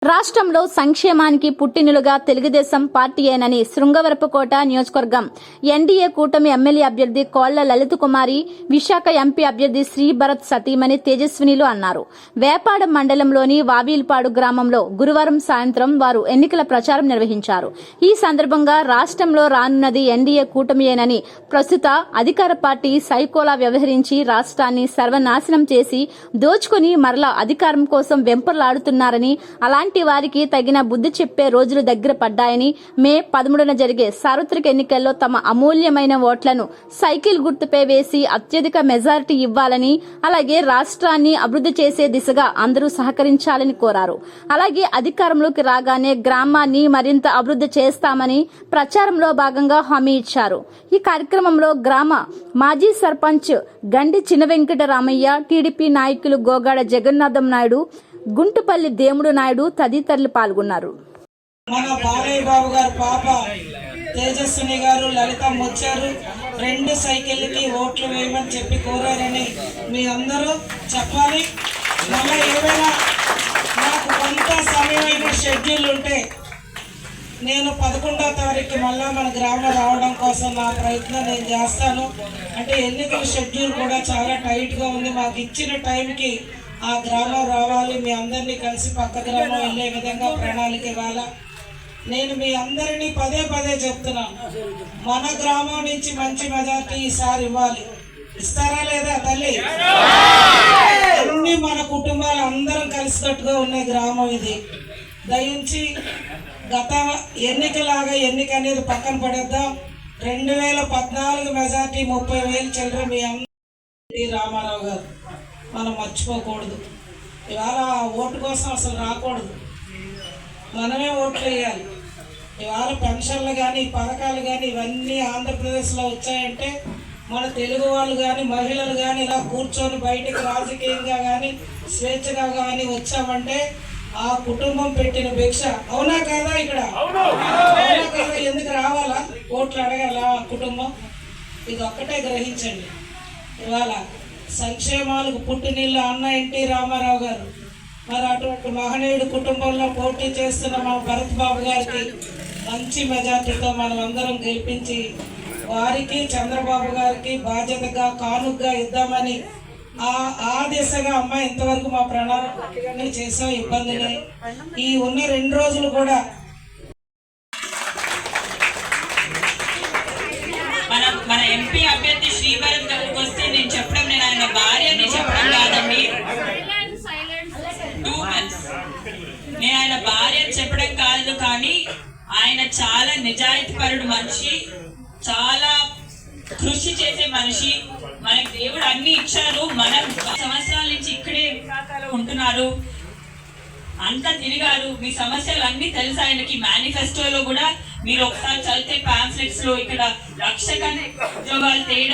రాష్ట్రంలో సంక్షేమానికి పుట్టినలుగా తెలుగుదేశం పార్టీయేనని శృంగవరపుకోట నియోజకవర్గం ఎన్డీఏ కూటమి ఎమ్మెల్యే అభ్యర్థి కోళ్ల లలిత కుమారి, విశాఖ ఎంపీ అభ్యర్థి శ్రీభరత్ సతీమణి తేజస్వినిలు అన్నారు. వేపాడ మండలంలోని వావిల్పాడు గ్రామంలో గురువారం సాయంత్రం వారు ఎన్నికల ప్రచారం నిర్వహించారు. ఈ సందర్భంగా రాష్ట్రంలో రానున్నది ఎన్డీఏ కూటమియేనని, ప్రస్తుత అధికార పార్టీ సైకోలా వ్యవహరించి రాష్ట్రాన్ని సర్వనాశనం చేసి దోచుకుని మరలా అధికారం కోసం వెంపర్లాడుతున్నారని, అలాంటి వారికి తగిన బుద్ధి చెప్పే రోజులు దగ్గర పడ్డాయని, మే 13న జరిగే సార్వత్రిక ఎన్నికల్లో తమ అమూల్యమైన ఓట్లను సైకిల్ గుర్తుపై వేసి అత్యధిక మెజారిటీ ఇవ్వాలని, అలాగే రాష్ట్రాన్ని అభివృద్ధి చేసే దిశగా అందరూ సహకరించాలని కోరారు. అలాగే అధికారంలోకి రాగానే గ్రామాన్ని మరింత అభివృద్ధి చేస్తామని ప్రచారంలో భాగంగా హామీ ఇచ్చారు. ఈ కార్యక్రమంలో గ్రామ మాజీ సర్పంచ్ గండి చినవెంకటరామయ్య, టీడీపీ నాయకులు గోగాడ జగన్నాథం నాయుడు, గుంటుపల్లి దేముడు నాయుడు తదితరులు పాల్గొన్నారు. మన బాలయ్య బాబు గారు పాప తేజస్విని గారు, లలిత వచ్చారు. 2 సైకిళ్ళకి ఓట్లు వేయమని చెప్పి కోరారని మీ అందరూ చెప్పాలి. మళ్ళీ ఏమైనా నాకు కొంత సమయమైన షెడ్యూల్ ఉంటే నేను 11వ తారీఖు మళ్ళా మన గ్రామం రావడం కోసం నా ప్రయత్నం నేను చేస్తాను. అంటే ఎన్నికల షెడ్యూల్ కూడా చాలా టైట్గా ఉంది. మాకు ఇచ్చిన టైంకి ఆ గ్రామం రావాలి, మీ అందరినీ కలిసి పక్క గ్రామం వెళ్ళే విధంగా ప్రణాళిక ఇవ్వాలా. నేను మీ అందరినీ పదే పదే చెప్తున్నాను, మన గ్రామం నుంచి మంచి మెజార్టీ ఈసారి ఇవ్వాలి. ఇస్తారా లేదా తల్లి? అన్ని మన కుటుంబాలు అందరం కలిసికట్టుగా ఉన్న గ్రామం ఇది. దయించి గత ఎన్నికలాగా ఎన్నిక అనేది పక్కన పడేద్దాం. 2014 మెజార్టీ 30,000 చిల్లర మీ అందరి రామారావు గారు మనం మర్చిపోకూడదు. ఇవాళ ఓటు కోసం అసలు రాకూడదు, మనమే ఓట్లు వేయాలి. ఇవాళ పెన్షన్లు కానీ పథకాలు కానీ ఇవన్నీ ఆంధ్రప్రదేశ్లో వచ్చాయంటే మన తెలుగు వాళ్ళు కానీ మహిళలు కానీ ఇలా కూర్చొని బయటికి రాజకీయంగా కానీ స్వేచ్ఛగా కానీ వచ్చామంటే ఆ కుటుంబం పెట్టిన భిక్ష. అవునా కాదా? ఇక్కడ అవునా కాదా? ఎందుకు రావాలా? ఓట్లు అడగాల ఆ కుటుంబం? ఇది ఒక్కటే గ్రహించండి. ఇవాళ సంక్షేమాలకు పుట్టినిల్ల అన్న ఎన్టీ రామారావు గారు, మరి అటువంటి మహనీయుడు కుటుంబంలో పోటీ చేస్తున్న మా భరత్ బాబు గారికి మంచి మెజార్టీతో మనం అందరం గెలిపించి వారికి చంద్రబాబు గారికి బాధ్యతగా కానుకగా ఇద్దామని ఆ దిశగా అమ్మ ఇంతవరకు మా ప్రణాళిక చేసాం. ఇబ్బందిని ఈ ఉన్న 2 రోజులు కూడా మన ఎంపీ అభ్యర్థి శ్రీభరత్ గారికి వస్తే నేను చెప్పడం, నేను ఆయన భార్యని చెప్పడం కాదండి. 2 months నేను ఆయన భార్యని చెప్పడం కాదు, కానీ ఆయన చాలా నిజాయితీపరుడు మనిషి, చాలా కృషి చేసే మనిషి. మనకి దేవుడు అన్ని ఇచ్చారు. మనం సంవత్సరాల నుంచి ఇక్కడే విశాఖలో ఉంటున్నారు, అంతా తిరిగారు. మీ సమస్యలు అన్ని తెలుసు ఆయనకి. మేనిఫెస్టోలో కూడా మీరు ఒకసారి చదివితే పాంఫ్లెట్స్ లో ఇక్కడ 1,00,000 కన్నా ఉద్యోగాలు తేడా